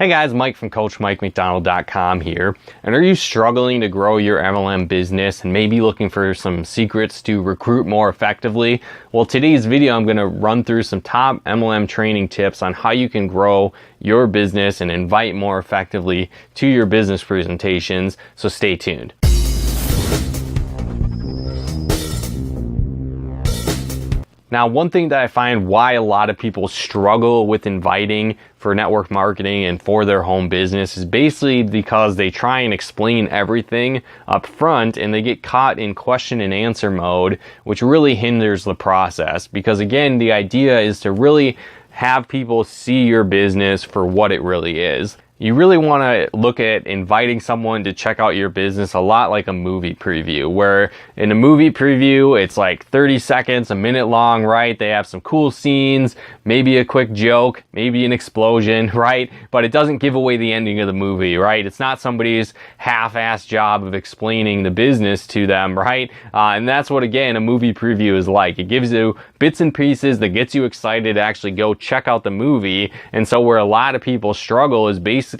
Hey guys, Mike from CoachMikeMcDonald.com here. And are you struggling to grow your MLM business and maybe looking for some secrets to recruit more effectively? Well, today's video, I'm going to run through some top MLM training tips on how you can grow your business and invite more effectively to your business presentations. So stay tuned. Now, one thing that I find why a lot of people struggle with inviting for network marketing and for their home business is basically because they try and explain everything up front and they get caught in question and answer mode, which really hinders the process. Because again, the idea is to really have people see your business for what it really is. You really want to look at inviting someone to check out your business a lot like a movie preview, where in a movie preview, it's like 30 seconds, a minute long, right? They have some cool scenes, maybe a quick joke, maybe an explosion, right? But it doesn't give away the ending of the movie, right? It's not somebody's half-assed job of explaining the business to them, right? And that's what, again, a movie preview is like. It gives you bits and pieces that gets you excited to actually go check out the movie. And so where a lot of people struggle is basically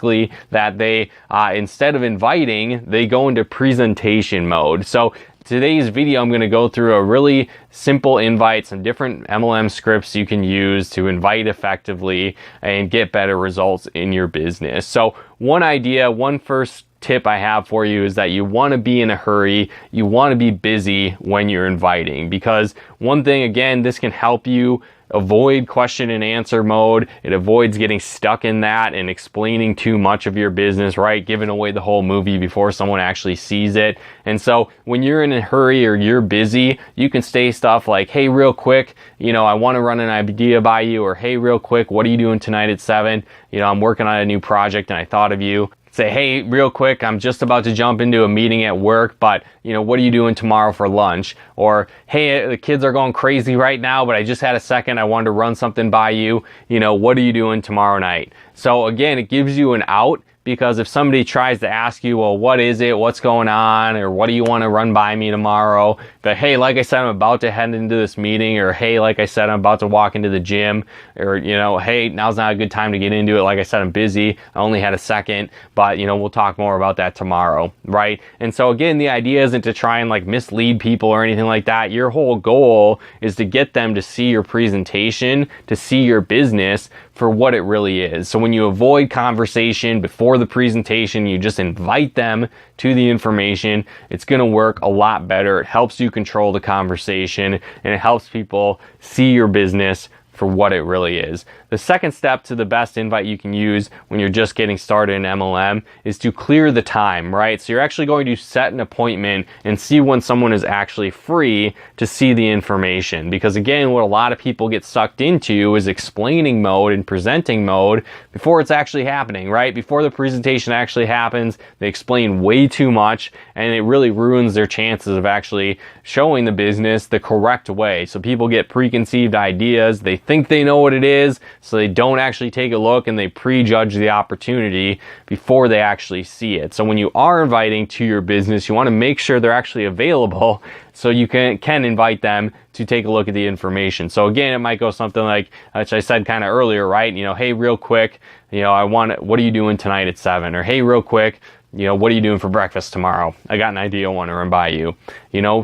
that they, instead of inviting, they go into presentation mode. So today's video, I'm going to go through a really simple invite, some different MLM scripts you can use to invite effectively and get better results in your business. So one first tip I have for you is that you want to be in a hurry. You want to be busy when you're inviting, because one thing, again, this can help you avoid question and answer mode. It avoids getting stuck in that and explaining too much of your business, right? Giving away the whole movie before someone actually sees it. And so when you're in a hurry or you're busy, you can say stuff like, hey, real quick, I want to run an idea by you, or hey, real quick, what are you doing tonight at 7? I'm working on a new project and I thought of you. Say, hey, real quick, I'm just about to jump into a meeting at work, but, what are you doing tomorrow for lunch? Or, hey, the kids are going crazy right now, but I just had a second. I wanted to run something by you. What are you doing tomorrow night? So again, it gives you an out. Because if somebody tries to ask you, well, what is it? What's going on? Or what do you want to run by me tomorrow? But hey, like I said, I'm about to head into this meeting. Or hey, like I said, I'm about to walk into the gym. Or, hey, now's not a good time to get into it. Like I said, I'm busy. I only had a second. But, we'll talk more about that tomorrow, right? And so again, the idea isn't to try and mislead people or anything like that. Your whole goal is to get them to see your presentation, to see your business for what it really is. So when you avoid conversation before the presentation, you just invite them to the information, it's going to work a lot better. It helps you control the conversation and it helps people see your business for what it really is. The second step to the best invite you can use when you're just getting started in MLM is to clear the time, right? So you're actually going to set an appointment and see when someone is actually free to see the information. Because again, what a lot of people get sucked into is explaining mode and presenting mode before it's actually happening, right? Before the presentation actually happens, they explain way too much and it really ruins their chances of actually showing the business the correct way. So people get preconceived ideas, they think they know what it is, so they don't actually take a look and they prejudge the opportunity before they actually see it. So when you are inviting to your business, you want to make sure they're actually available so you can invite them to take a look at the information. So again, it might go something like, which I said kind of earlier, right? Hey, real quick, what are you doing tonight at 7? Or hey, real quick, what are you doing for breakfast tomorrow? I got an idea I want to run by you.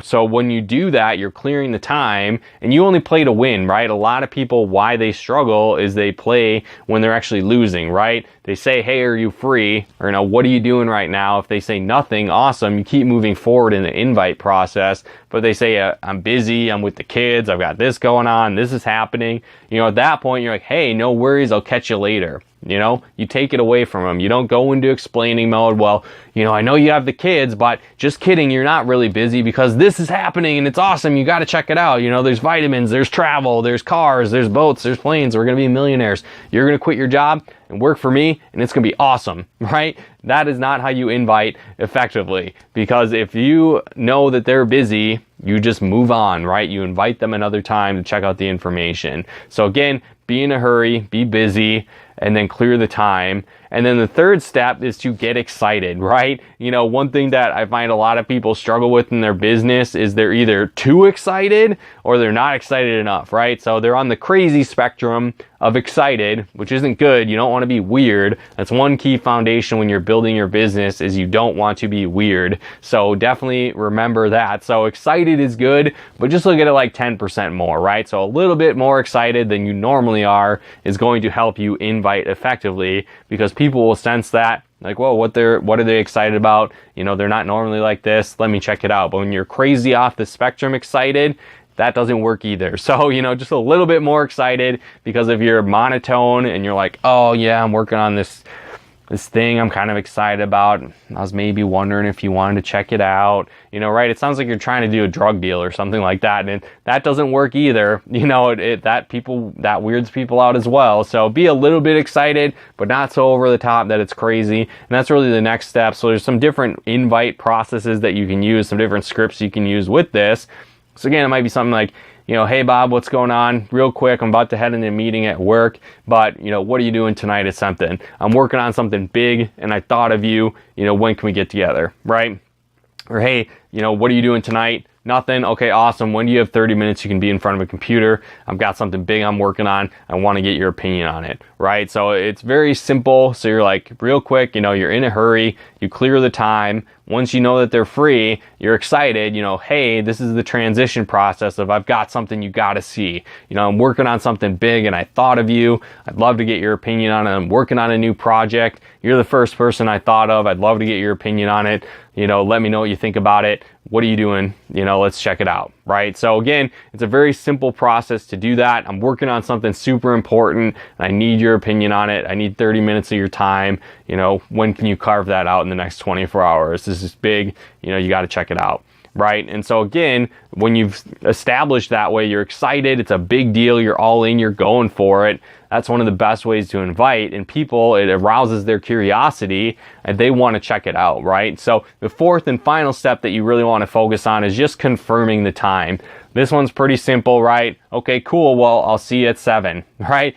So when you do that, you're clearing the time and you only play to win, right? A lot of people, why they struggle is they play when they're actually losing, right? They say, hey, are you free? Or, what are you doing right now? If they say nothing, awesome. You keep moving forward in the invite process. But they say, I'm busy. I'm with the kids. I've got this going on. This is happening. At that point, you're like, hey, no worries. I'll catch you later. You take it away from them. You don't go into explaining mode. Well, I know you have the kids, but just kidding. You're not really busy because this is happening and it's awesome. You got to check it out. There's vitamins, there's travel, there's cars, there's boats, there's planes. We're going to be millionaires. You're going to quit your job and work for me and it's going to be awesome, right? That is not how you invite effectively, because if you know that they're busy, you just move on, right? You invite them another time to check out the information. So again, be in a hurry, be busy, and then clear the time. And then the third step is to get excited, right? One thing that I find a lot of people struggle with in their business is they're either too excited or they're not excited enough, right? So they're on the crazy spectrum of excited, which isn't good. You don't want to be weird. That's one key foundation when you're building your business, is you don't want to be weird. So definitely remember that. So excited is good, but just look at it like 10% more, right? So a little bit more excited than you normally are is going to help you invite effectively, because people will sense that, like, whoa, what are they excited about? You know, they're not normally like this. Let me check it out. But when you're crazy off the spectrum excited, that doesn't work either. So, you know, just a little bit more excited, because if you're monotone and you're like, oh yeah, I'm working on this thing I'm kind of excited about, I was maybe wondering if you wanted to check it out, you know, right? It sounds like you're trying to do a drug deal or something like that, and that doesn't work either. You know, that weirds people out as well. So be a little bit excited, but not so over the top that it's crazy. And that's really the next step. So there's some different invite processes that you can use, some different scripts you can use with this. So again, it might be something like, you know, hey Bob, what's going on? Real quick, I'm about to head into a meeting at work, but you know, what are you doing tonight at something? I'm working on something big and I thought of you, you know, when can we get together, right? Or hey, you know, what are you doing tonight? Nothing. Okay, awesome. When do you have 30 minutes you can be in front of a computer? I've got something big I'm working on. I want to get your opinion on it, right? So it's very simple. So you're like, real quick, you know, you're in a hurry, you clear the time. Once you know that they're free, you're excited, you know, hey, this is the transition process of, I've got something you got to see. You know, I'm working on something big and I thought of you. I'd love to get your opinion on it. I'm working on a new project. You're the first person I thought of. I'd love to get your opinion on it. You know, let me know what you think about it. What are you doing? You know, let's check it out, right? So again, it's a very simple process to do that. I'm working on something super important and I need your opinion on it. I need 30 minutes of your time. You know, when can you carve that out in the next 24 hours? This is big. You know, you got to check it out, right? And so again, when you've established that way, you're excited, it's a big deal, you're all in, you're going for it. That's one of the best ways to invite, and people, it arouses their curiosity and they want to check it out, right? So the fourth and final step that you really want to focus on is just confirming the time. This one's pretty simple, right? Okay, cool. Well, I'll see you at 7, right?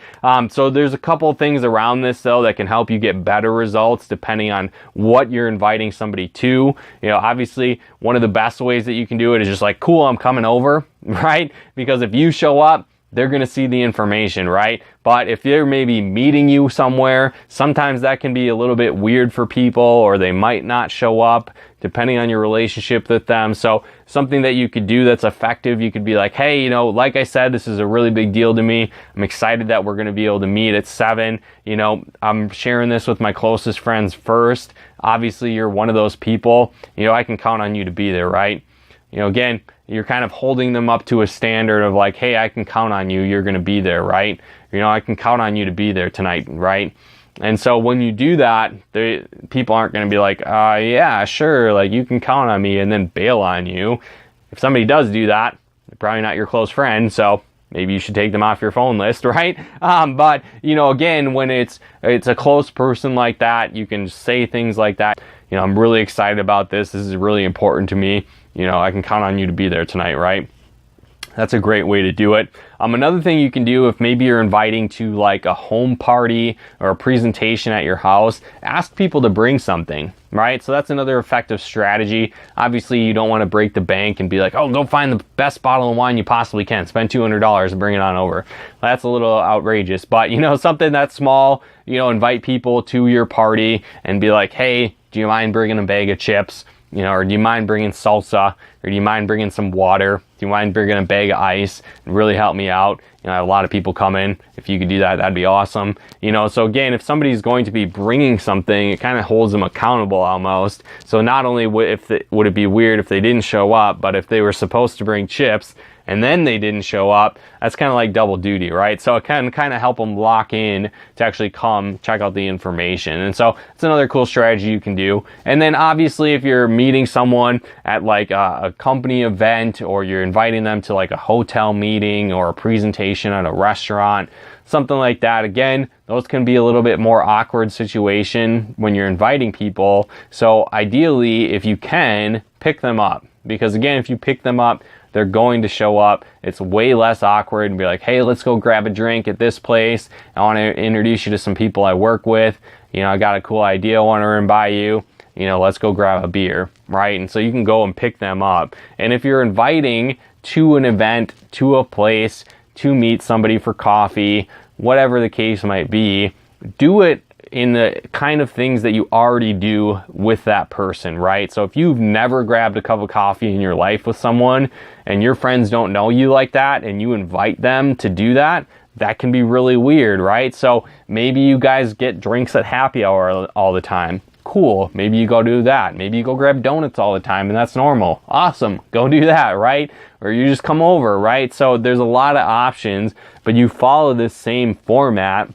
So there's a couple of things around this though that can help you get better results depending on what you're inviting somebody to. You know, obviously one of the best ways that you can do it is just like, cool, I'm coming over, right? Because if you show up, they're going to see the information, right? But if they're maybe meeting you somewhere, sometimes that can be a little bit weird for people, or they might not show up depending on your relationship with them. So something that you could do that's effective, you could be like, hey, you know, like I said, this is a really big deal to me. I'm excited that we're going to be able to meet at 7. You know, I'm sharing this with my closest friends first. Obviously, you're one of those people. You know, I can count on you to be there, right? You know, again, you're kind of holding them up to a standard of like, hey, I can count on you. You're going to be there, right? You know, I can count on you to be there tonight, right? And so when you do that, people aren't going to be like, yeah, sure, like you can count on me, and then bail on you. If somebody does do that, they're probably not your close friend, so maybe you should take them off your phone list, right? But, you know, again, when it's a close person like that, you can say things like that. You know, I'm really excited about this. This is really important to me. You know, I can count on you to be there tonight, right? That's a great way to do it. Another thing you can do, if maybe you're inviting to like a home party or a presentation at your house, ask people to bring something, right? So that's another effective strategy. Obviously, you don't want to break the bank and be like, oh, go find the best bottle of wine you possibly can. Spend $200 and bring it on over. That's a little outrageous, but you know, something that's small, you know, invite people to your party and be like, hey, do you mind bringing a bag of chips? You know, or do you mind bringing salsa? Or do you mind bringing some water? Do you mind bringing a bag of ice? And really help me out. You know, I have a lot of people come in. If you could do that, that'd be awesome. You know, so again, if somebody's going to be bringing something, it kind of holds them accountable almost. So not only would it be weird if they didn't show up, but if they were supposed to bring chips and then they didn't show up, that's kind of like double duty, right? So it can kind of help them lock in to actually come check out the information. And so it's another cool strategy you can do. And then obviously if you're meeting someone at like a company event, or you're inviting them to like a hotel meeting or a presentation at a restaurant, something like that, again, those can be a little bit more awkward situation when you're inviting people. So ideally, if you can, pick them up, because again, if you pick them up, they're going to show up. It's way less awkward and be like, hey, let's go grab a drink at this place. I want to introduce you to some people I work with. You know, I got a cool idea I want to run by you. You know, let's go grab a beer, right? And so you can go and pick them up. And if you're inviting to an event, to a place, to meet somebody for coffee, whatever the case might be, do it in the kind of things that you already do with that person, right? So if you've never grabbed a cup of coffee in your life with someone and your friends don't know you like that and you invite them to do that, that can be really weird, right? So maybe you guys get drinks at happy hour all the time. Cool. Maybe you go do that. Maybe you go grab donuts all the time and that's normal. Awesome. Go do that, right? Or you just come over, right? So there's a lot of options, but you follow this same format.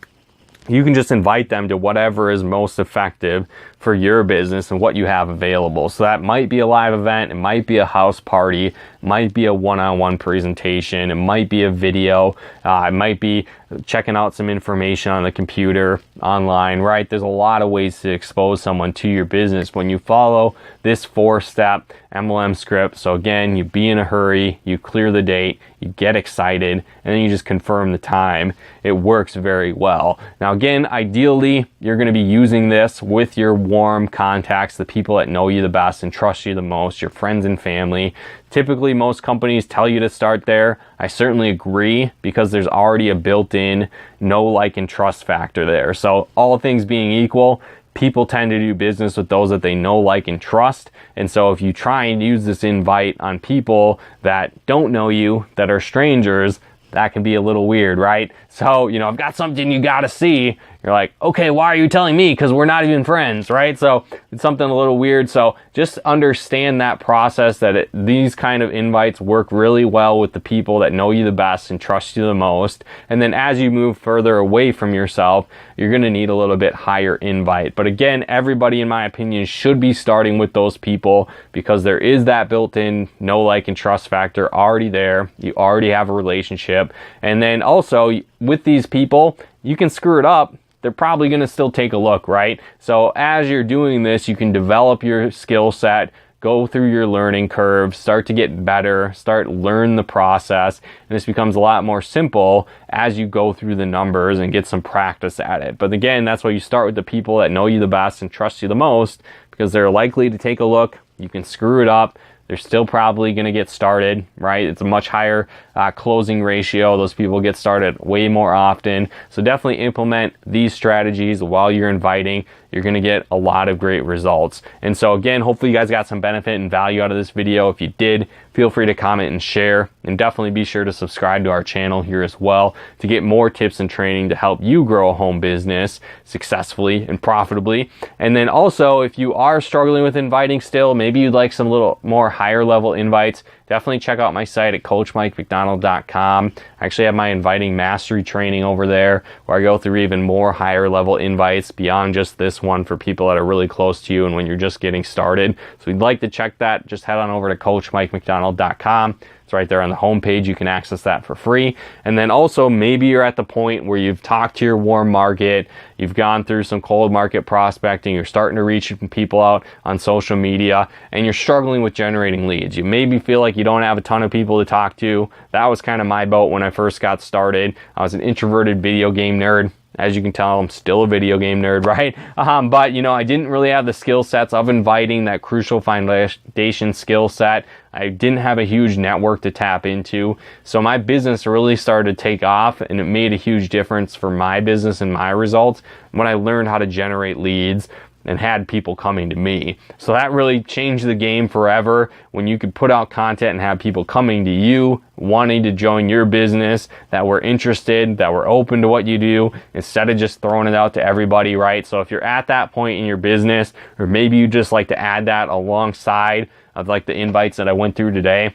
You can just invite them to whatever is most effective for your business and what you have available. So that might be a live event, it might be a house party, it might be a one-on-one presentation, it might be a video, it might be checking out some information on the computer, online, right? There's a lot of ways to expose someone to your business when you follow this 4-step MLM script. So again, you be in a hurry, you clear the date, you get excited, and then you just confirm the time. It works very well. Now again, ideally, you're going to be using this with your warm contacts, the people that know you the best and trust you the most, your friends and family. Typically, most companies tell you to start there. I certainly agree because there's already a built-in know, like, and trust factor there. So all things being equal, people tend to do business with those that they know, like, and trust. And so if you try and use this invite on people that don't know you, that are strangers, that can be a little weird, right? So, I've got something you got to see. You're like, okay, why are you telling me? Because we're not even friends, right? So it's something a little weird. So just understand that process, that these kind of invites work really well with the people that know you the best and trust you the most. And then as you move further away from yourself, you're going to need a little bit higher invite. But again, everybody, in my opinion, should be starting with those people because there is that built-in know, like, and trust factor already there. You already have a relationship. And then also with these people, you can screw it up. They're probably going to still take a look, right? So as you're doing this, you can develop your skill set, go through your learning curve, start to get better, learn the process, and this becomes a lot more simple as you go through the numbers and get some practice at it. But again, that's why you start with the people that know you the best and trust you the most, because they're likely to take a look. You can screw it up. They're still probably going to get started, right? It's a much higher closing ratio. Those people get started way more often. So definitely implement these strategies while you're inviting. You're going to get a lot of great results. And so again, hopefully you guys got some benefit and value out of this video. If you did, feel free to comment and share, and definitely be sure to subscribe to our channel here as well to get more tips and training to help you grow a home business successfully and profitably. And then also, if you are struggling with inviting still, maybe you'd like some little more higher level invites, definitely check out my site at coachmikemcdonald.com. I actually have my inviting mastery training over there where I go through even more higher level invites beyond just this one for people that are really close to you and when you're just getting started. So if you'd like to check that, just head on over to coachmikemcdonald.com. It's right there on the homepage. You can access that for free. And then also, maybe you're at the point where you've talked to your warm market, you've gone through some cold market prospecting, you're starting to reach people out on social media, and you're struggling with generating leads. You maybe feel like you don't have a ton of people to talk to. That was kind of my boat when I first got started. I was an introverted video game nerd. As you can tell, I'm still a video game nerd, right? But, I didn't really have the skill sets of inviting, that crucial foundation skill set. I didn't have a huge network to tap into. So my business really started to take off, and it made a huge difference for my business and my results when I learned how to generate leads and had people coming to me. So that really changed the game forever when you could put out content and have people coming to you, wanting to join your business, that were interested, that were open to what you do, instead of just throwing it out to everybody, right? So if you're at that point in your business, or maybe you just like to add that alongside of like the invites that I went through today,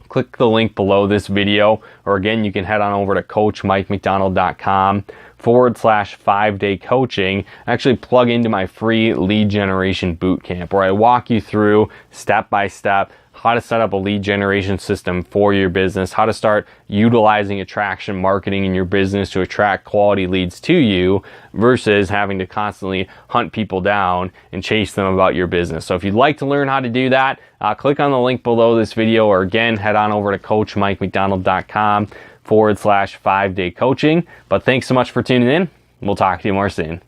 click the link below this video, or again, you can head on over to coachmikemcdonald.com/5-day coaching. Actually plug into my free lead generation bootcamp where I walk you through step by step how to set up a lead generation system for your business, how to start utilizing attraction marketing in your business to attract quality leads to you versus having to constantly hunt people down and chase them about your business. So if you'd like to learn how to do that, click on the link below this video, or again, head on over to coachmikemcdonald.com/5-day coaching. But thanks so much for tuning in. We'll talk to you more soon.